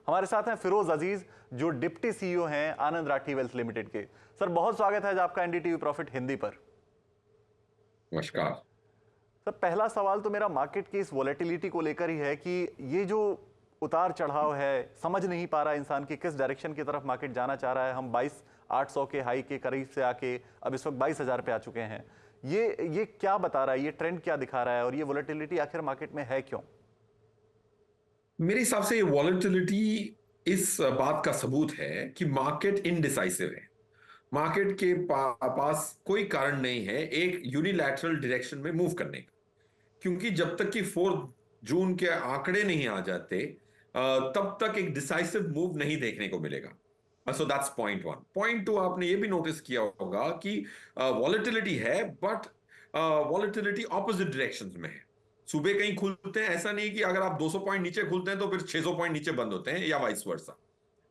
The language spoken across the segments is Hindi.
हमारे साथ हैं फिरोज अजीज, जो डिप्टी सीईओ हैं आनंद राठी वेल्थ लिमिटेड के। सर बहुत स्वागत है आज आपका एनडीटीवी प्रॉफिट हिंदी पर। नमस्कार। सर पहला सवाल तो मेरा मार्केट की इस वॉलेटिलिटी को लेकर ही है कि ये जो उतार चढ़ाव है, समझ नहीं पा रहा इंसान कि किस डायरेक्शन की तरफ मार्केट जाना चाह रहा है। हम 22,800 के हाई के करीब से आके अब इस वक्त 22,000 पे आ चुके हैं। ये क्या बता रहा है, ये ट्रेंड क्या दिखा रहा है, और ये वॉलेटिलिटी आखिर मार्केट में है क्यों? मेरे हिसाब से ये वॉलेटिलिटी इस बात का सबूत है कि मार्केट इनडिसाइसिव है। मार्केट के पास कोई कारण नहीं है एक यूनिलैटरल डायरेक्शन में मूव करने का, क्योंकि जब तक कि 4 जून के आंकड़े नहीं आ जाते तब तक एक डिसाइसिव मूव नहीं देखने को मिलेगा। So that's point one. Point to, आपने ये भी नोटिस किया होगा कि वॉलेटिलिटी है, बट वॉलेटिलिटी ऑपोजिट डायरेक्शंस में है। सुबह कहीं खुलते हैं, ऐसा नहीं कि अगर आप 200 पॉइंट नीचे खुलते हैं तो फिर 600 पॉइंट नीचे बंद होते हैं, या वाइस वर्सा।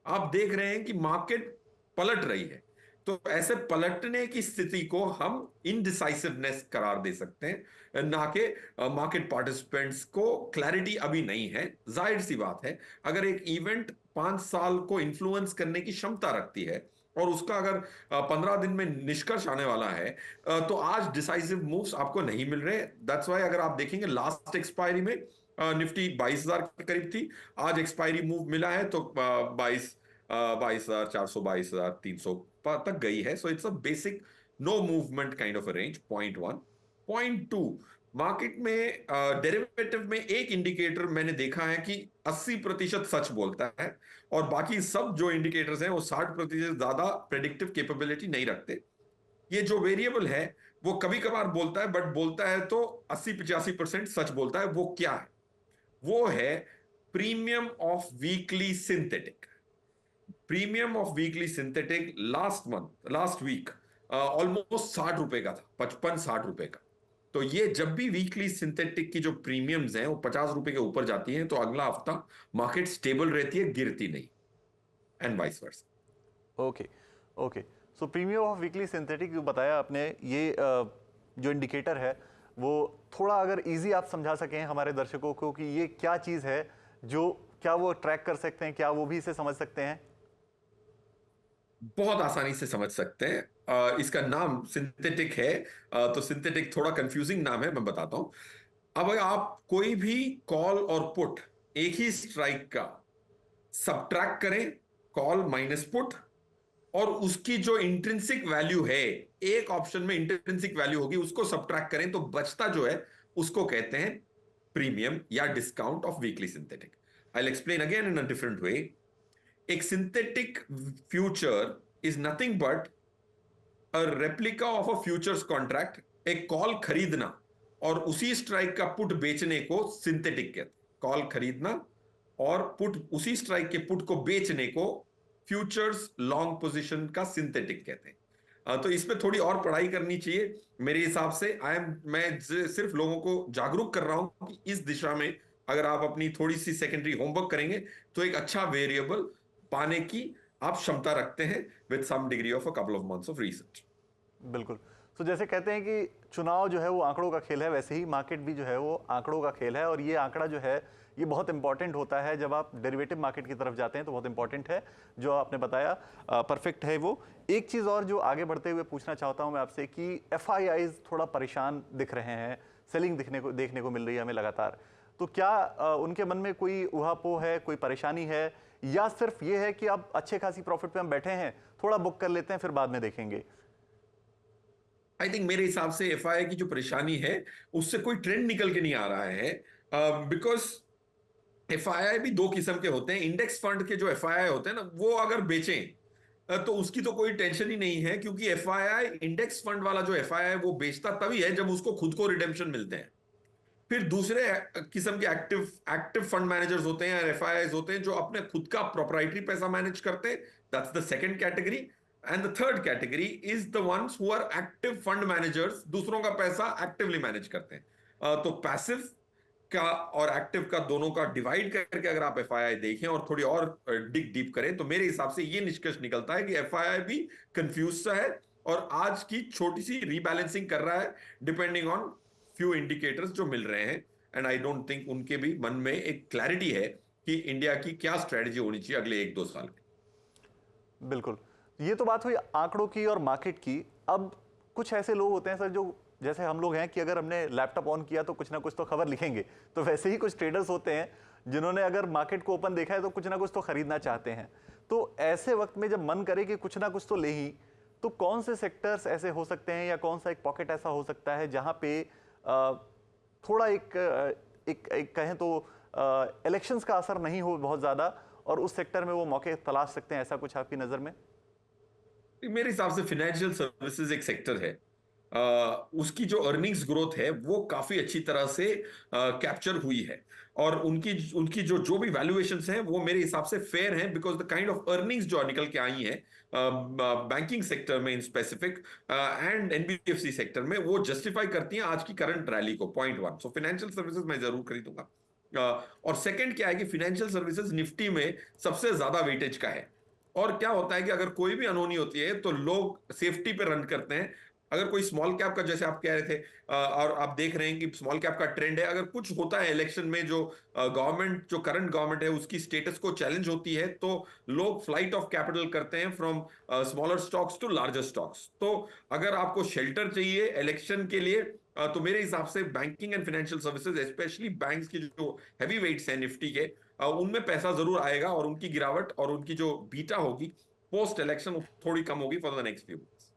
आप देख रहे हैं कि मार्केट पलट रही है। तो ऐसे पलटने की स्थिति को हम इनडिसाइसिवनेस करार दे सकते हैं, ना कि मार्केट पार्टिसिपेंट्स को क्लैरिटी अभी नहीं है। जाहिर सी बात है, अगर एक इवेंट 5 साल को इन्फ्लुएंस करने की क्षमता रखती है और उसका अगर 15 दिन में निष्कर्ष आने वाला है, तो आज डिसाइसिव मूव्स आपको नहीं मिल रहे। दैट्स वाई अगर आप देखेंगे लास्ट एक्सपायरी में निफ्टी 22,000 के करीब थी। आज एक्सपायरी मूव मिला है तो 22,400 22,300 तक गई है। So it's a basic no movement kind of a range, point one. Point two, market में डेरिवेटिव में एक इंडिकेटर मैंने देखा है कि 80% सच बोलता है, और बाकी सब जो इंडिकेटर्स हैं वो 60% ज्यादा प्रेडिक्टिव कैपेबिलिटी नहीं रखते। ये जो वेरिएबल है वो कभी कभार बोलता है, बट बोलता है तो 80-85% सच बोलता है। वो क्या है? वो है premium of weekly synthetic. Premium of weekly synthetic last week almost 60 रुपए का था, 55-60 रुपए का। तो ये जब भी वीकली सिंथेटिक की जो प्रीमियम्स हैं वो 50 रुपए के ऊपर जाती हैं, तो अगला हफ्ता मार्केट स्टेबल रहती है, गिरती नहीं, and vice versa. Okay, okay. So premium of weekly synthetic जो बताया आपने, ये जो इंडिकेटर है वो थोड़ा अगर इजी आप समझा सकें हमारे दर्शकों को कि ये क्या चीज़ है, जो क्या वो ट्रैक कर सकते हैं, क्या वो भी इसे समझ सकते हैं? बहुत आसानी से समझ सकते हैं। इसका नाम सिंथेटिक है। तो सिंथेटिक थोड़ा कंफ्यूजिंग नाम है, मैं बताता हूं। अब आप कोई भी कॉल और पुट एक ही स्ट्राइक का सब्ट्रैक्ट करें, कॉल माइनस पुट, और उसकी जो इंट्रिंसिक वैल्यू है, एक ऑप्शन में इंट्रिंसिक वैल्यू होगी, उसको सब्ट्रैक्ट करें तो बचता जो है उसको कहते हैं प्रीमियम या discount of weekly synthetic. I will explain again in a different way. एक synthetic future is nothing but a replica of a futures contract. एक कॉल खरीदना और उसी स्ट्राइक का पुट बेचने को सिंथेटिक कहते हैं। कॉल खरीदना और पुट, उसी स्ट्राइक के पुट को बेचने को फ्यूचर्स लॉन्ग पोजीशन का सिंथेटिक कहते हैं। तो इसमें थोड़ी और पढ़ाई करनी चाहिए मेरे हिसाब से। सिर्फ लोगों को जागरूक कर रहा हूं कि इस दिशा में अगर आप अपनी थोड़ी सी सेकेंडरी होमवर्क करेंगे तो एक अच्छा वेरिएबल पाने की आप क्षमता रखते हैं, with some degree of a couple of months of research. बिल्कुल। तो जैसे कहते हैं कि चुनाव जो है वो आंकड़ों का खेल है, वैसे ही मार्केट भी जो है वो आंकड़ों का खेल है। और ये आंकड़ा जो है ये बहुत इंपॉर्टेंट होता है जब आप डेरिवेटिव मार्केट की तरफ जाते हैं, तो बहुत इंपॉर्टेंट है जो आपने बताया, परफेक्ट है वो। एक चीज़ और जो आगे बढ़ते हुए पूछना चाहता हूं मैं आपसे कि एफआईआईज थोड़ा परेशान दिख रहे हैं, सेलिंग देखने को मिल रही है हमें लगातार। तो क्या उनके मन में कोई उहापोह है, कोई परेशानी है, या सिर्फ ये है कि अब अच्छे खासी प्रॉफिट पे हम बैठे हैं, थोड़ा बुक कर लेते हैं फिर बाद में देखेंगे? आई थिंक मेरे हिसाब से एफआईआई की जो परेशानी है उससे कोई ट्रेंड निकल के नहीं आ रहा है। बिकॉज एफआईआई भी दो किस्म के होते हैं। इंडेक्स फंड के जो एफआईआई होते हैं ना, वो अगर बेचें तो उसकी तो कोई टेंशन ही नहीं है, क्योंकि एफआईआई, इंडेक्स फंड वाला जो एफआईआई वो बेचता तभी है जब उसको खुद को रिडेम्पशन मिलते हैं। फिर दूसरे किस्म के एक्टिव एक्टिव फंड मैनेजर्स होते हैं, एफआईआईज होते हैं, जो अपने खुद का प्रोप्राइटरी पैसा मैनेज करते हैं। That's the second category. And the third category is the ones who are active fund managers, दूसरों का पैसा एक्टिवली मैनेज करते हैं। तो पैसिव का और एक्टिव का, दोनों का डिवाइड करके अगर आप एफआईआई देखें और थोड़ी और डिग डीप करें, तो मेरे हिसाब से ये निष्कर्ष निकलता है कि एफआईआई भी कंफ्यूज सा है, और आज की छोटी सी रीबैलेंसिंग कर रहा है डिपेंडिंग ऑन फ्यू इंडिकेटर्स जो मिल रहे हैं। एंड आई डोंट थिंक उनके भी मन में एक क्लैरिटी है कि इंडिया की क्या स्ट्रेटजी होनी चाहिए अगले 1-2 साल में। बिल्कुल। ये तो बात हुई आंकड़ों की और मार्केट की। अब कुछ ऐसे लोग होते हैं सर जो, जैसे हम लोग हैं कि अगर हमने लैपटॉप ऑन किया तो कुछ ना कुछ तो खबर लिखेंगे, तो वैसे ही कुछ ट्रेडर्स होते हैं जिन्होंने अगर मार्केट को ओपन देखा है तो कुछ ना कुछ तो खरीदना चाहते हैं। तो ऐसे वक्त में जब मन करे कि कुछ ना कुछ तो ले ही, तो कौन से सेक्टर्स ऐसे हो सकते हैं या कौन सा एक पॉकेट ऐसा हो सकता है जहां पे थोड़ा एक कहें तो इलेक्शंस का असर नहीं हो बहुत ज्यादा, और उस सेक्टर में वो मौके तलाश सकते हैं, ऐसा कुछ आपकी नजर में? मेरे हिसाब से फाइनेंशियल सर्विसेज एक सेक्टर है। उसकी जो अर्निंग्स ग्रोथ है वो काफी अच्छी तरह से कैप्चर हुई है, और उनकी उनकी जो जो भी वैल्यूएशंस हैं वो मेरे हिसाब से फेयर हैं, because the kind of earnings जो निकल के आई हैं बैंकिंग सेक्टर में in specific and NBFC sector में, वो जस्टिफाई करती हैं आज की करंट रैली को। Point one, so financial services मैं जरूर खरीदूंगा। और सेकंड क्या है कि फाइनेंशियल सर्विसेज निफ्टी में सबसे ज्यादा वेटेज का है। और क्या होता है कि अगर कोई भी अनहोनी होती है तो लोग सेफ्टी पे रन करते हैं। अगर कोई स्मॉल कैप का, जैसे आप कह रहे थे, और आप देख रहे हैं कि स्मॉल कैप का ट्रेंड है, अगर कुछ होता है इलेक्शन में, जो गवर्नमेंट, जो करंट गवर्नमेंट है उसकी स्टेटस को चैलेंज होती है, तो लोग फ्लाइट ऑफ कैपिटल करते हैं from smaller stocks to larger stocks. तो अगर आपको शेल्टर चाहिए इलेक्शन के लिए, तो मेरे हिसाब से banking and financial services, specially banks की जो हैवी वेट्स हैं निफ्टी के, उनमें पैसा जरूर आएगा, और उनकी गिरावट और उनकी जो बीटा होगी पोस्ट इलेक्शन थोड़ी कम होगी for the next few months.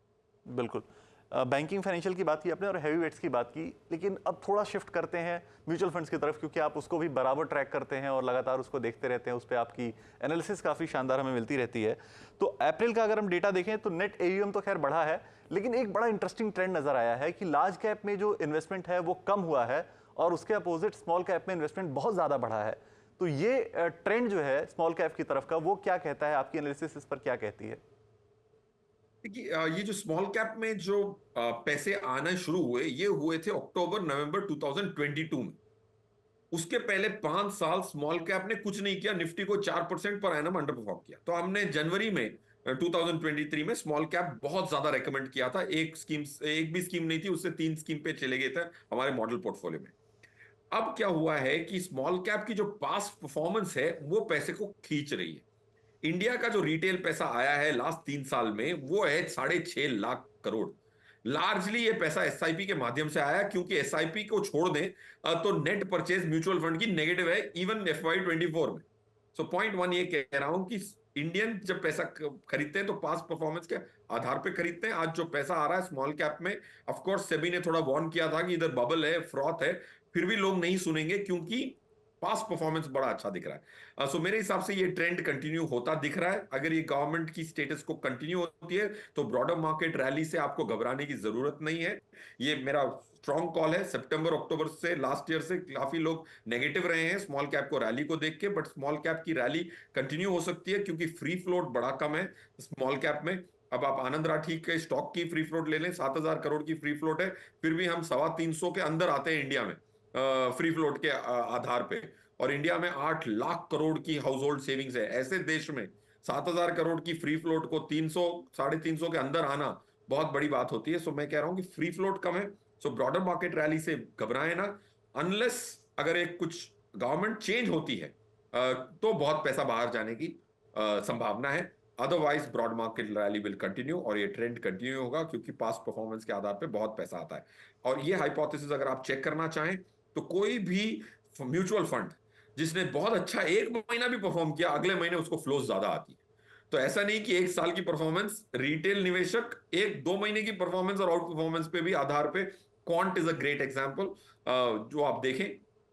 बिल्कुल। बैंकिंग फाइनेंशियल की बात की आपने और हैवी वेट्स की बात की, लेकिन अब थोड़ा शिफ्ट करते हैं म्यूचुअल फंड्स की तरफ, क्योंकि आप उसको भी बराबर ट्रैक करते हैं और लगातार उसको देखते रहते हैं, उस पर आपकी एनालिसिस काफ़ी शानदार हमें मिलती रहती है। तो अप्रैल का अगर हम डेटा देखें तो नेट एयूएम तो खैर बढ़ा है, लेकिन एक बड़ा इंटरेस्टिंग ट्रेंड नजर आया है कि लार्ज कैप में जो इन्वेस्टमेंट है वो कम हुआ है, और उसके अपोजिट स्मॉल कैप में इन्वेस्टमेंट बहुत ज़्यादा बढ़ा है। तो ये ट्रेंड जो है स्मॉल कैप की तरफ का, वो क्या कहता है, आपकी एनालिसिस इस पर क्या कहती है? देखिए, ये जो स्मॉल कैप में जो पैसे आना शुरू हुए, ये हुए थे अक्टूबर नवंबर 2022 में। उसके पहले 5 साल स्मॉल कैप ने कुछ नहीं किया, निफ्टी को 4% पर एनम अंडर परफॉर्म किया। तो हमने जनवरी में 2023 में स्मॉल कैप बहुत ज्यादा रेकमेंड किया था। एक भी स्कीम नहीं थी, उससे 3 स्कीम पे चले गए थे हमारे मॉडल पोर्टफोलियो में। अब क्या हुआ है कि स्मॉल कैप की जो पास्ट परफॉर्मेंस है वो पैसे को खींच रही है। इंडिया का जो रिटेल पैसा आया है लास्ट 3 साल में, वो है 6.5 लाख करोड़। लार्जली ये पैसा एसआईपी के माध्यम से आया, क्योंकि एसआईपी को छोड़ दें तो नेट परचेज म्यूचुअल फंड की नेगेटिव है इवन FY24 में। सो पॉइंट वन ये कह रहा हूं कि इंडियन जब पैसा खरीदते हैं तो पास्ट परफॉर्मेंस के आधार पे खरीदते हैं। आज जो पैसा आ रहा है स्मॉल कैप में, ऑफ कोर्स सेबी ने थोड़ा वार्न किया था कि इधर बबल है, फ्रॉथ है, फिर भी लोग नहीं सुनेंगे क्योंकि पास्ट परफॉर्मेंस बड़ा अच्छा दिख रहा है। सो मेरे हिसाब से ये ट्रेंड कंटिन्यू होता दिख रहा है। अगर ये गवर्नमेंट की स्टेटस को कंटिन्यू होती है तो ब्रॉडर मार्केट रैली से आपको घबराने की जरूरत नहीं है। ये मेरा स्ट्रॉन्ग कॉल है। सितंबर अक्टूबर से, लास्ट ईयर से काफी लोग नेगेटिव रहे हैं स्मॉल कैप को रैली को देख के, बट स्मॉल कैप की रैली कंटिन्यू हो सकती है क्योंकि फ्री फ्लोट बड़ा कम है स्मॉल कैप में। अब आप आनंद राठी के स्टॉक की फ्री फ्लोट ले लें, 7,000 करोड़ की फ्री फ्लोट है, फिर भी हम 325 के अंदर आते हैं इंडिया में फ्री फ्लोट के आधार पे। और इंडिया में 8 लाख करोड़ की हाउस होल्ड सेविंग्स है। ऐसे देश में 7,000 करोड़ की फ्री फ्लोट को 300 350 के अंदर आना बहुत बड़ी बात होती है। सो मैं कह रहा हूं कि फ्री फ्लोट कम है, सो ब्रॉडर मार्केट रैली से घबराए ना। अनलेस अगर एक कुछ गवर्नमेंट चेंज होती है तो बहुत पैसा बाहर जाने की संभावना है। Otherwise broad market rally will continue, और ये ट्रेंड कंटिन्यू होगा क्योंकि पास्ट परफॉर्मेंस के आधार पे बहुत पैसा आता है। और ये हाइपोथेसिस अगर आप चेक करना चाहें तो कोई भी म्यूचुअल फंड जिसने बहुत अच्छा 1 महीना भी परफॉर्म किया, अगले महीने उसको फ्लोज ज्यादा आती है। तो ऐसा नहीं कि 1 साल की परफॉर्मेंस, रिटेल निवेशक 1-2 महीने की परफॉर्मेंस और आउट परफॉर्मेंस पे भी आधार पे, quant is a great example. जो आप देखें,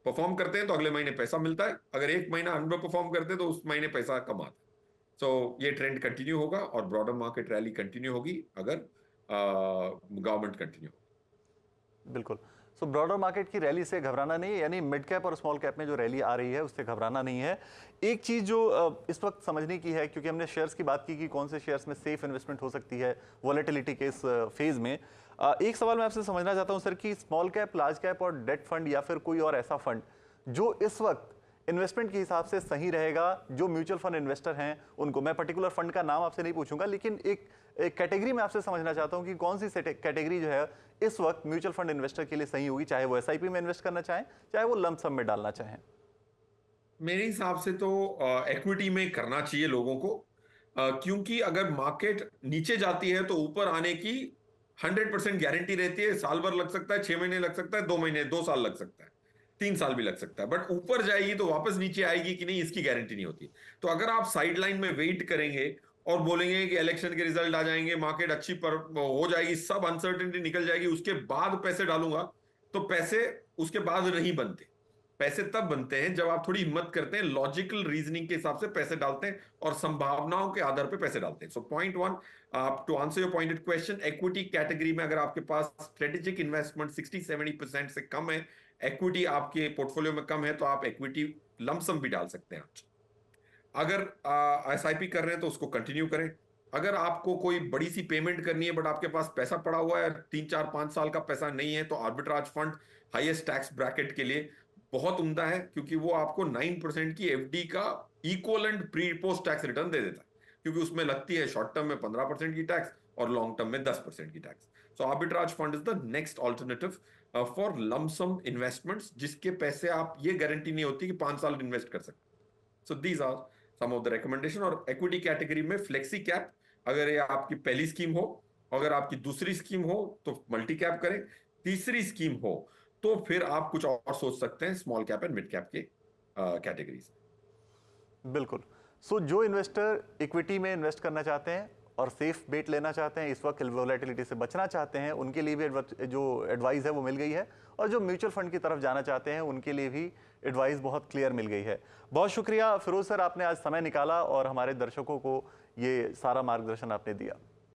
परफॉर्म करते हैं तो अगले महीने पैसा मिलता है, अगर 1 महीना अंडर परफॉर्म करते हैं तो उस महीने पैसा कम आता है। सो ये ट्रेंड कंटिन्यू होगा और ब्रॉडर मार्केट रैली कंटिन्यू होगी अगर गवर्नमेंट कंटिन्यू। बिल्कुल। सो ब्रॉडर मार्केट की रैली से घबराना नहीं है, यानी मिड कैप और स्मॉल कैप में जो रैली आ रही है उससे घबराना नहीं है। एक चीज़ जो इस वक्त समझने की है, क्योंकि हमने शेयर्स की बात की कि कौन से शेयर्स में सेफ इन्वेस्टमेंट हो सकती है वॉलेटिलिटी के इस फेज़ में, एक सवाल मैं आपसे समझना चाहता हूं सर कि स्मॉल कैप, लार्ज कैप और डेट फंड या फिर कोई और ऐसा फंड जो इस वक्त इन्वेस्टमेंट के हिसाब से सही रहेगा, जो म्यूचुअल फंड इन्वेस्टर हैं उनको, मैं पर्टिकुलर फंड का नाम आपसे नहीं पूछूंगा, लेकिन एक कैटेगरी में आपसे समझना चाहता हूं कि कौन सी कैटेगरी जो है इस वक्त म्यूचुअल फंड इन्वेस्टर के लिए सही होगी, चाहे वो एसआईपी में इन्वेस्ट करना चाहें, चाहे वो लंप सम में डालना चाहें। मेरे हिसाब से तो इक्विटी में करना चाहिए लोगों को, क्योंकि अगर मार्केट नीचे जाती है तो ऊपर आने की 100% गारंटी रहती है। साल भर लग सकता है, 6 महीने लग सकता है, 2 महीने, 2 साल लग सकता है, 3 साल भी लग सकता है, बट ऊपर जाएगी तो वापस नीचे आएगी कि नहीं, इसकी गारंटी नहीं होती। तो अगर आप साइड लाइन में वेट करेंगे और बोलेंगे कि इलेक्शन के रिजल्ट आ जाएंगे, मार्केट अच्छी पर हो जाएगी, सब अनसर्टेनिटी निकल जाएगी, उसके बाद पैसे डालूंगा, तो पैसे उसके बाद नहीं बनते। पैसे तब बनते हैं जब आप थोड़ी हिम्मत करते हैं, लॉजिकल रीजनिंग के हिसाब से पैसे डालते हैं और संभावनाओं के आधार पे पैसे डालते हैं। सो पॉइंट वन, आप to answer your pointed question, equity category में अगर आपके पास स्ट्रेटेजिक इन्वेस्टमेंट 60-70% से कम है, इक्विटी आपके पोर्टफोलियो में कम है, तो आप इक्विटी लमसम भी डाल सकते हैं आज। अगर एसआईपी कर रहे हैं तो उसको कंटिन्यू करें। अगर आपको कोई बड़ी सी पेमेंट करनी है बट आपके पास पैसा पड़ा हुआ है, 3 4 5 साल का पैसा नहीं है, तो arbitrage fund highest tax bracket के लिए बहुत उम्दा है, क्योंकि वो आपको 9% की एफडी का equivalent pre post tax return दे देता है, क्योंकि उसमें लगती है शॉर्ट टर्म में 15% की टैक्स और लॉन्ग टर्म में 10% की tax. So arbitrage fund is the next alternative for lump sum investments, जिसके पैसे आप ये गारंटी नहीं होती कि 5 साल इन्वेस्ट कर सकते। So these are some of the recommendation. और इक्विटी कैटेगरी में फ्लेक्सी कैप, अगर ये आपकी पहली स्कीम हो, अगर आपकी दूसरी स्कीम हो तो मल्टी कैप करें, तीसरी स्कीम हो तो फिर आप कुछ और सोच सकते हैं small cap and mid cap के कैटेगरीज। बिल्कुल। सो जो इन्वेस्टर इक्विटी में इन्वेस्ट करना चाहते हैं और सेफ बेट लेना चाहते हैं, इस वक्त वोलेटिलिटी से बचना चाहते हैं, उनके लिए भी जो एडवाइस है वो मिल गई है, और जो म्यूचुअल फंड की तरफ जाना चाहते हैं उनके लिए भी एडवाइस बहुत क्लियर मिल गई है। बहुत शुक्रिया फिरोज सर, आपने आज समय निकाला और हमारे दर्शकों को ये सारा मार्गदर्शन आपने दिया।